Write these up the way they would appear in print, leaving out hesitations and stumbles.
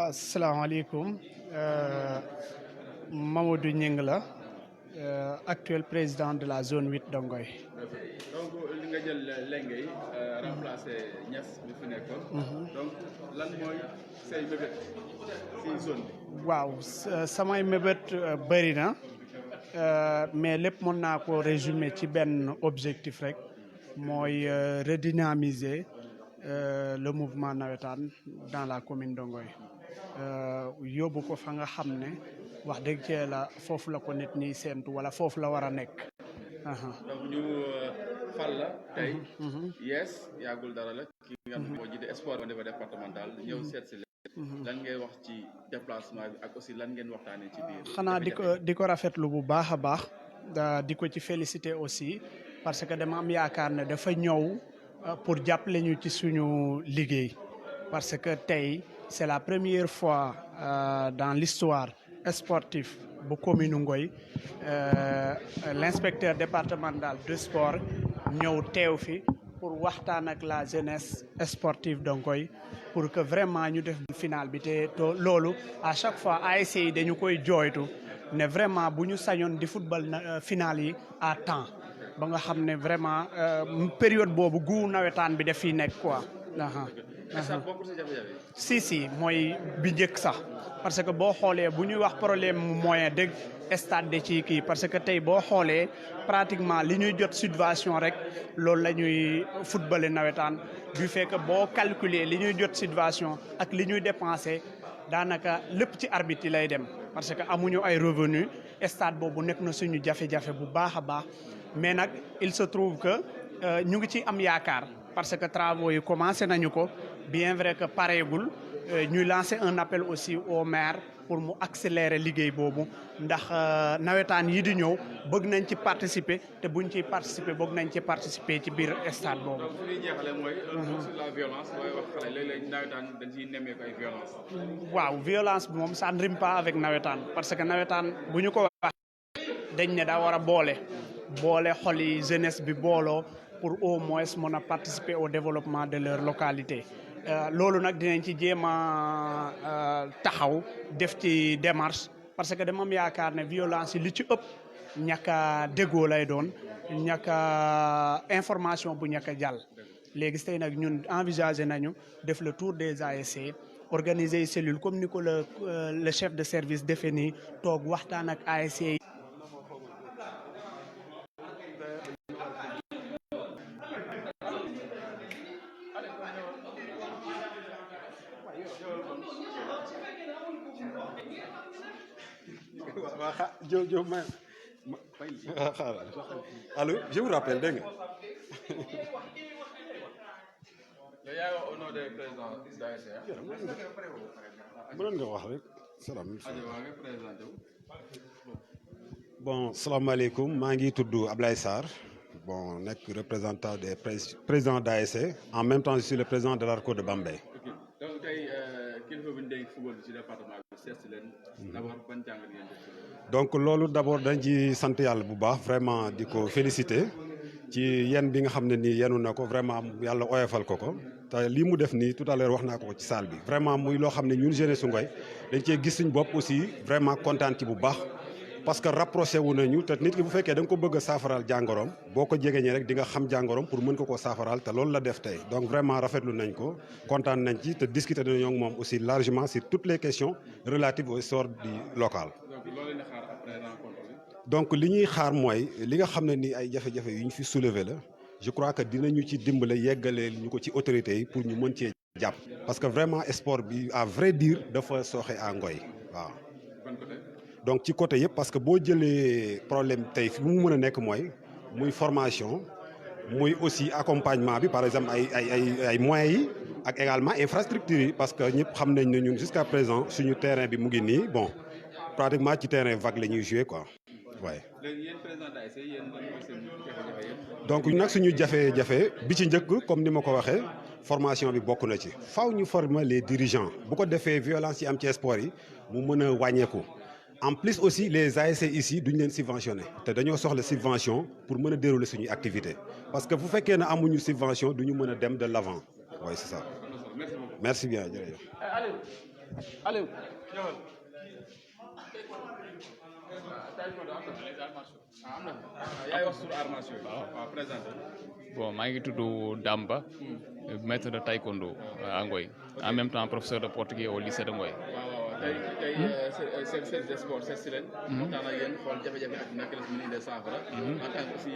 asalaamaaleykum Mamadou Gningue la actuel président de la zone 8 de Ngoy. donc li nga jël Lengue yi remplacer Niass bi fi nekkoon. donc lan mooy say mébét ci zone bi. waaw samay mébét bëri na mais lépp mën naa ko résumer ci benn objectif rek mooy redynamiser le mouvement navétane dans la commune de Ngoy. yóbbu ko fa nga xam ne wax dëgg ci la foofu la ko nit ñi séentu wala foofu la war a nekk. donc ñu fal la tey. yees yàggul dara la. ki nga xam ne moo jiite sport au niveau départemental ñëw seet si leen. lan ngay wax ci déplacement bi ak aussi lan ngeen waxtaanee ci biir. xanaa di ko rafetlu bu baax a baax di ko ci féliciter aussi parce que dama am yaakaar ne dafa ñëw pour jàppale ñu ci suñu liggéey parce que tey. C'est la première fois dans l'histoire sportive bu commune Ngoy l'inspecteur départemental de sport ñëw teew fi pour waxtaan ak la jeunesse sportive de Ngoy pour que vraiment ñu def final bi te loolu à chaque fois ASC yi dañu koy jooytu ne vraiment bu ñu sañoon di football final yi à temps ba nga xam ne vraiment période boobu gu nawetaan bi daf fiy nekk quoi. si mooy bi njëkk sax parce que boo xoolee bu ñuy wax problème moyen dëgg stade de ci kii parce que tey boo xoolee pratiquement li ñuy jot subvention rek loolu la ñuy footballé nawetaan du fait que boo calculer li ñuy jot subvention ak li ñuy dépensé daanaka lépp ci arbitre yi lay dem parce que amuñu ay revenu stade boobu nekk na suñu jafe-jafe bu baax a baax mais nag il se trouve que ñu ngi ci am yaakaar parce que travaux yi commencé nañu ko bien vrai que pareegul ñuy lancer un appel aussi au maire pour mu accélérer liggéey boobu ndax nawetaan yi di ñëw bëgg nañ ci participer te buñ ciy participer bëgg nañ ci participer ci biir stade boobu. donc fi ñuy jeexalee mooy. sur la violence mooy wax xale léeg-léeg nawetaan dañ ciy nemmeeku ay violence. waaw violence bi moom ça ne rime pas avec nawetaan parce que nawetaan bu ñu ko wax dañ ne daa war a boole xol yi jeunesse bi booloo pour au moins mën a participer au développement de leur localité. loolu nag dinañ ci jéem a taxaw def ci démarche parce que dama am yaakaar ne violence yi li ci ëpp ñàkk a déggoo lay doon ñàkk a information bu ñàkk a jàll. léegi tey nag ñun envisager nañu def le tour des ASC organiser une cellule comme ni ko le chef de service defee nii toog waxtaan ak ASC yi. Allô, je vous rappelle, dégg nga. au nom des présidents d'ASC. mënoon nga wax rek salaam. bon salaamaaleykum maa ngi tudd Ablaye Sarr bon nekk représentant des présidents d'ASC en même temps je suis le président de l'ARCO de Bambey. donc tey kilifa bi ñu dénk football ci département bi seet si leen. d'abord ban jàngat ngeen def. donc loolu d'abord dañ ci sant yàlla bu baax vraiment di ko féliciter ci yen bi nga xam ne nii yenu na ko vraiment yàlla oyofal ko te lii mu def nii tout à l'heure wax naa ko ci salle bi vraiment muy loo xam ne ñun jeunesse su Ngoy dañ cee gis suñ bopp aussi vraiment kontaan ci bu baax parce que rapproché wu nañu te nit ki bu fekkee da nga ko bëgg a saafaraal jàngoroom boo ko jegeñee rek di nga xam jàngoroom pour mën ko koo saafaraal te loolu la def tey donc vraiment rafetlu nañ ko kontaan nañ ci te discuter nañoo ak moom aussi largement sur toutes les questions relatives au sort du local. donc li ñuy xaar mooy li nga xam ne ni ay jafe-jafe yu ñu fi soulever la je crois que dinañu ci dimbale yeggaleel ñu ko ci autorités yi pour ñu mën cee jàpp. parce que vraiment sport bi à vrai dire dafa sooxe à Ngoy waaw. donc ci côté yëpp parce que boo jëlee problème tey fi mu mën a nekk mooy muy formation muy aussi accompagnement bi par exemple ay moyens yi ak également infrastructure yi parce que ñëpp xam nañ ne ñun jusqu'à présent suñu terrain bi mu ngi nii bon pratiquement ci terrain vague la ñuy jouer quoi. waaye donc nag suñu jafe-jafe bi ci njëkk comme ni ma ko waxee formation bi bokk na ci faaw ñu former les dirigeants bu ko defee violence yi am ci sport yi mu mën a wàññeeku en plus aussi les ASC ici duñ leen subventionné te dañoo soxla subvention pour mën a dérouler suñuy activité parce que bu fekkee ne amuñu subvention duñu mën a dem de l'avant oui c'est ça merci bien jërëjëf Aliou ñëwal. yaay wax sur arts martiaux. waaw présenté. Bon, maa ngi tudd Damba, maître de taekwondo à Ngoy, en même temps professeur de portugais au lycée de Ngoy. waaw tey service des sports seet si leen. waxtaan ak yéen xool jafe-jafe ak naka la si mën a saafara. en tant que aussi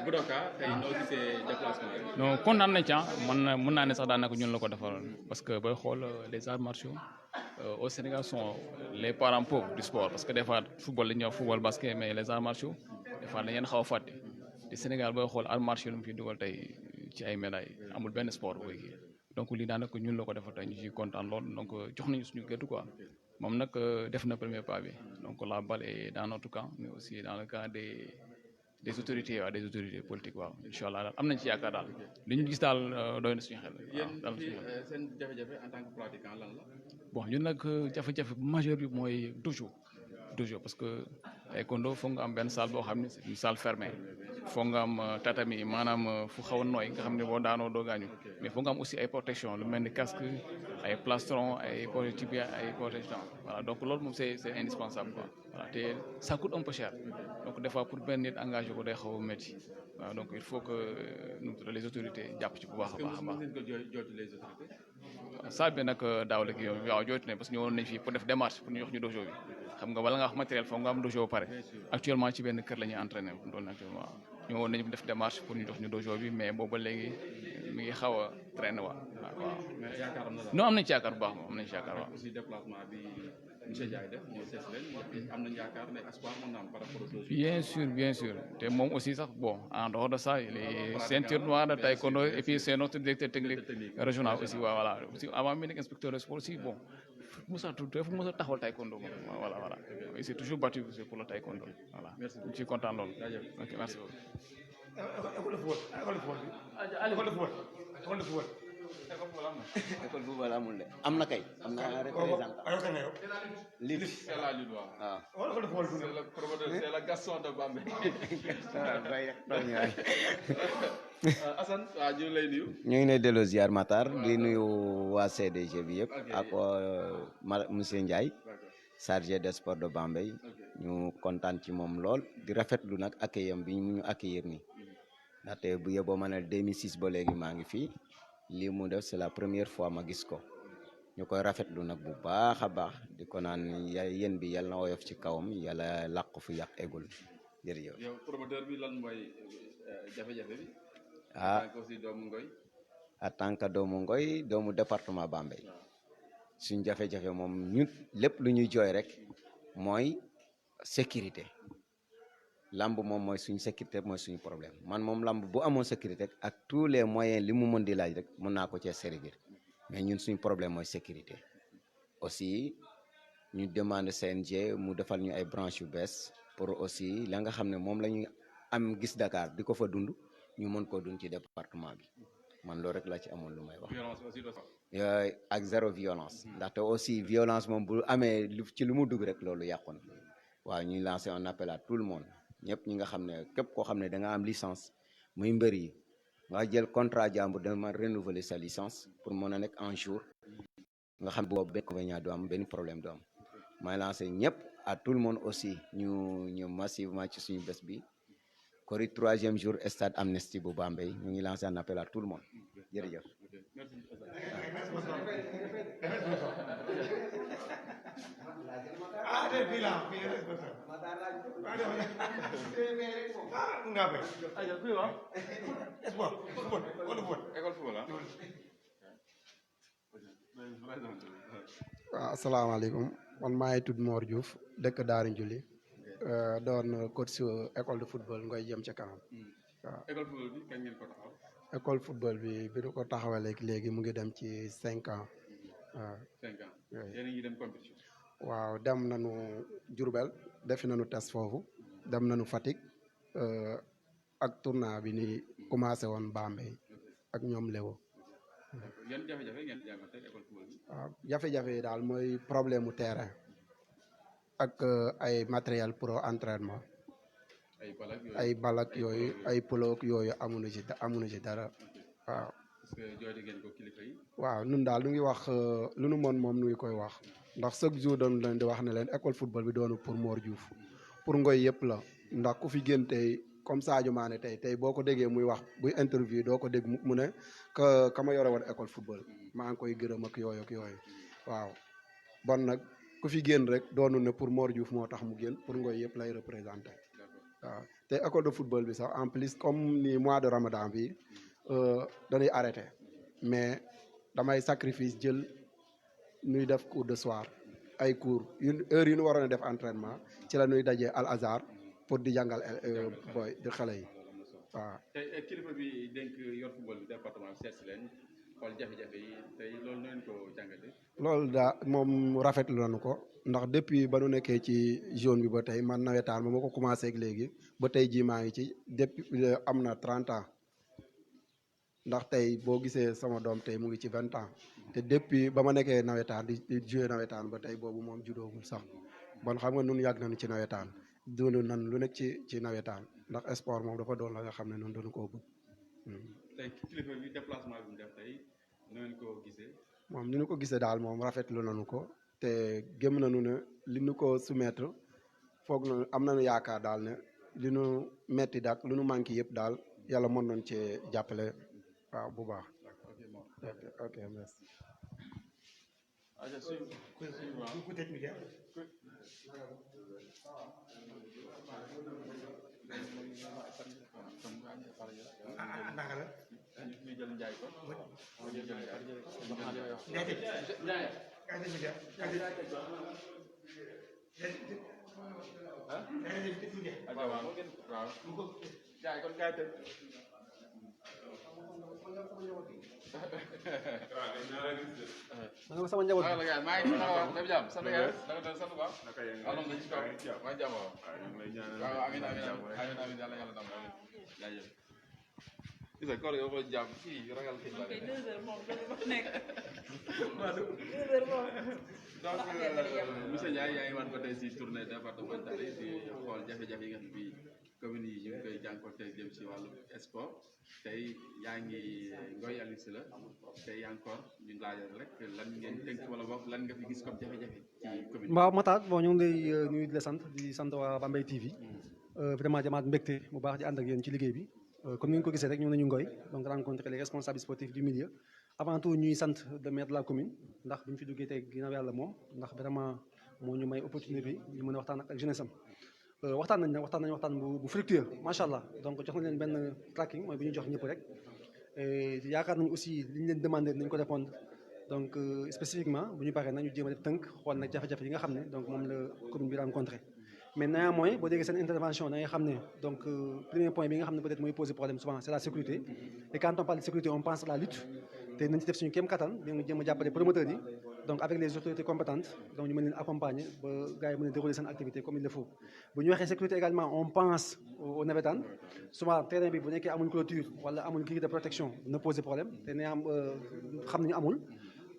Budoka tey noo gisee déplacement bi. Non kontaan nañ ci mën naa ne sax daanaka ñun la ko defaroon parce que booy xool les arts martiaux au Sénégal sont les parents pauvres du sport parce que des fois football la ñuy wax football basket mais les arts martiaux des fois dañu leen xaw a fàtte te Sénégal booy xool arts martiaux lu mu fi dugal tey ci ay médailles amul benn sport booy kii donc lii daanaka ñun la ko defar tey ñu ciy kontaan lool donc jox nañu suñu gëdd quoi moom nag def na premier pas bi donc la balle est dans notre camp mais aussi dans le camp des autorités waaw des autorités politiques waaw incha allah daal am nañ ci yaakaar daal li ñu gis daal doy na suñu xel. yéen fii seen jafe-jafe en tant que pratiquant lan la. bon ñun nag jafe-jafe majeur bi mooy toujours parce que taekwondo foog nga am benn salle boo xam ne c'est une salle fermée foog nga am tatami maanaam fu xaw a nooy nga xam ne boo daanoo doo gaañu mais foog nga am aussi ay protection lu mel ni casque ay plastron ay tibia ay protection voilà donc loolu moom c'est indispensable quoi voilà te ça coûte un peu cher donc des fois pour benn nit engagé ko day xaw a métti waaw donc il faut que les autorités jàpp ci bu baax a baax a baax. les autorités. salle bi nag daaw la kii yow waaw jooytu ne parce que ñëwoon nañ fii pour def démarche pour ñu jox ñu dojo bi xam nga wala nga wax matériel foog nga am dojo pare actuellement ci benn kër la ñuy entraîné doon actuellement ñëwoon nañu def démarche pour ñu jox ñu dojo bi mais boobu ba léegi mi ngi xaw a traîné waaw. mais yaakaar am na la. non am nañ ci yaakaar bu baax moom am nañ ci yaakaar waaw. aussi déplacement bi monsieur Ndiaye def ñoo seet leen am nañ yaakaar ne espoir mën na am par rapport au dojo. bien sûr te moom aussi sax bon en dehors de ça il est ceinture noire de taekwondo et puis c'est notre directeur technique régional aussi waaw voilà aussi avant mi nekk inspecteur de sport aussi bon Moussa Touré fu Moussa taxawal taekwondo moom voilà il s'est toujours battu pour le taekwondo voilà. merci ñu ciy kontaan loolu. ok merci beaucoup. école football amul de am na kay am na représentant Lille waaw c'est le Gaston de Bambey. Assane waaw ñu ngi lay nuyu. ñu ngi lay delloo ziar Matar di nuyu waa CDG bi yëpp ak monsieur Ndiaye chargé des sports de Bambey ñu kontaan ci moom lool di rafetlu nag accueillam bi ñu accueillir nii ndaxte bu yeboo ma ne 2006 ba léegi maa ngi fii lii mu def c'est la première fois ma gis ko ñu koy rafetlu nag bu baax a baax di ko naan yéen bi yàlla na woyof ci kawam yàlla làq fu yàq eggul jërëjëf. yow promoteur bi lan mooy jafe-jafe bi. ah aussi doomu Ngoy. en tant que doomu Ngoy doomu département Bambey suñ jafe-jafe moom ñun lépp lu ñuy jooy rek mooy sécurité lamb moom mooy suñ sécurité mooy suñu problème man moom lamb bu amoon sécurité ak tous les moyens li mu mën di laaj rek mën naa ko cee servir mais ñun suñ problème mooy sécurité aussi ñu demande CNG mu defal ñu ay branches yu bees pour aussi la nga xam ne moom la ñuy am gis Dakar di ko fa dund ñu mën koo dund ci département bi man loolu rek laa ci amoon lu may wax. violence aussi ak zéro violence ndaxte aussi violence moom bu amee ci lu mu dugg rek loolu yàqu na waaw ñuy lancer un appel à tout le monde ñëpp ñi nga xam ne képp koo xam ne da nga am licence muy mbër yi nga jël contrat jàmbur dama renouveler sa licence pour mën a nekk en jour nga xam boobu benn inconvénient du am benn problème du am may lancer ñëpp à tout le monde aussi ñu massivement ci suñu bés bi kori 3e jour stade Amnesty bu Bambey ñu ngi lancer un appel à tout le monde jërëjëf. waaw asalaamaaleykum man maa ngi tudd Mor Diouf dëkk Daaru Njuli doon coach école de football Ngoy jëm ca kanam waaw. école football bi kañ ngeen ko taxaw. école football bi ñu ko taxawalee léegi mu ngi dem ci 5 ans waaw. 5 ans yéen a ngi dem compétition. waaw dem nañu Diourbel defi nañu test foofu dem nañu Fatick ak tournoi bi ni commencé woon Bambey ak ñoom Léwo. yan jafe-jafe ngeen jàngate école football bi. waaw jafe-jafe yi daal mooy problème mu terrain ak ay matériel pour entraînement. ay balak yooyu ay polook yooyu amuñu ci dara waaw. parce que jooyte ngeen ko kilifa yi. waaw ñun daal ñu ngi wax lu nu mën moom nu ngi koy wax ndax chaque jour dañu leen di wax ne leen école football bi doonu pour Mor Diouf pour Ngoy yëpp la ndax ku fi génn tey comme Sadio Mané tey boo ko déggee muy wax buy interview doo ko dégg mu ne ka ma yore woon école football maa ngi koy gërëm ak yooyu waaw bon nag ku fi génn rek doonu ne pour Mor Diouf moo tax mu génn pour Ngoy yëpp lay représenté waaw te école de football bi sax en plus comme ni mois de Ramadan bi dañuy arrêté mais damay sacrifice jël ñuy def cours de soir ay cours heure yu ñu waroon a def entraînement ci la ñuy dajee al azar pour di jàngal boy di xale yi waaw. tey kilifa bi dénk yor football bi département seet si leen xool jafe-jafe yi tey loolu nu ngeen ko jàngatee. loolu daa moom rafetlu nañu ko ndax depuis ba nu nekkee ci zone bi ba tey man nawetaan ba ma ko commencé ak léegi ba tey jii maa ngi ci depuis am na 30 ans. ndax tey boo gisee sama doom tey mu ngi ci 20 ans te depuis ba ma nekkee nawetaan di jouer nawetaan ba tey boobu moom judoogul sax bon xam nga nun yàgg nañu ci nawetaan dund nan lu nekk ci nawetaan ndax sport moom dafa doon la nga xam ne noonu dañu koo bëgg. tey kilifa bi déplacement bi mu def tey nu ngeen ko gisee. moom ni ñu ko gisee daal moom rafetlu nañu ko te gëm nañu ne li ñu ko soumettre foog na am nañu yaakaar daal ne li ñu metti daal lu ñu manqué yëpp daal yàlla mën nañu cee jàppale. waaw bu baax. ok merci. ma sama njaboot maa ngi def jàmm sant yàlla da nga sant baax alhamdulilah maa jàmm waaw amiin yàlla yàlla dam jaajëf isa koor yow ko jàmm kii ragal kii la 2 heures moom dafa nekk 2 heures moom donc monsieur Ndiaye yaa ngi wan ko tey si tournée départementale yi di xool jafe-jafe yi nga xam bi commune yi ñu ngi koy jànkuwante jëm si wàllu sport tey yaa ngi Ngoy Aliou Sylla tey encore ñu laajal rek lan ngeen tënk wala boog lan nga fi gis comme jafe-jafe ci commune. waaw Matar bon ñu ngi lay nuyu di la sant waa Bambey TV vraiment jamaat mbégte bu baax di ànd ak yéen ci liggéey bi comme ni nga ko gisee rek ñu nañu Ngoy donc rencontrer les responsables sportifs du milieu avant tout ñuy sant le maire de la commune ndax bu ñu fi duggee tey ginnaaw yàlla moom ndax vraiment moo ñu may opportunité bi ñu mën a waxtaan ak jeunesse am waxtaan nañ waxtaan bu fructueux macha allah donc jox nañ leen benn tracking mooy bu ñu jox ñëpp rek yaakaar nañu aussi li ñu leen demandé nañ ko répondre donc spécifiquement bu ñu paree nañu jéem a def tënk xool nag jafe-jafe yi nga xam ne donc moom la commune bi rencontré mais néanmoins boo déggee seen intervention da ngay xam ne donc premier point bi nga xam ne peut-être mooy poser problème souvent c'est la sécurité et quand on parle de sécurité on pense à la lutte te nañ ci def suñu kéem kattan dañu jéem a jàppale promoteurs yi donc avec les autorités compétentes donc ñu mën leen accompagner ba gars yi mën a dérouler seen activité comme il le faut bu ñu waxee sécurité également on pense au navétane souvent terrain bi bu nekkee amul clôture wala amul grille de protection dina poser problème te ne am xam nañu amul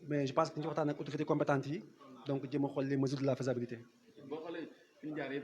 mais je pense que ñu ci waxtaan ak autorités compétentes yi donc jéem a xool les mesures de la faisabilité. boo xoolee fi ñu jaar yëpp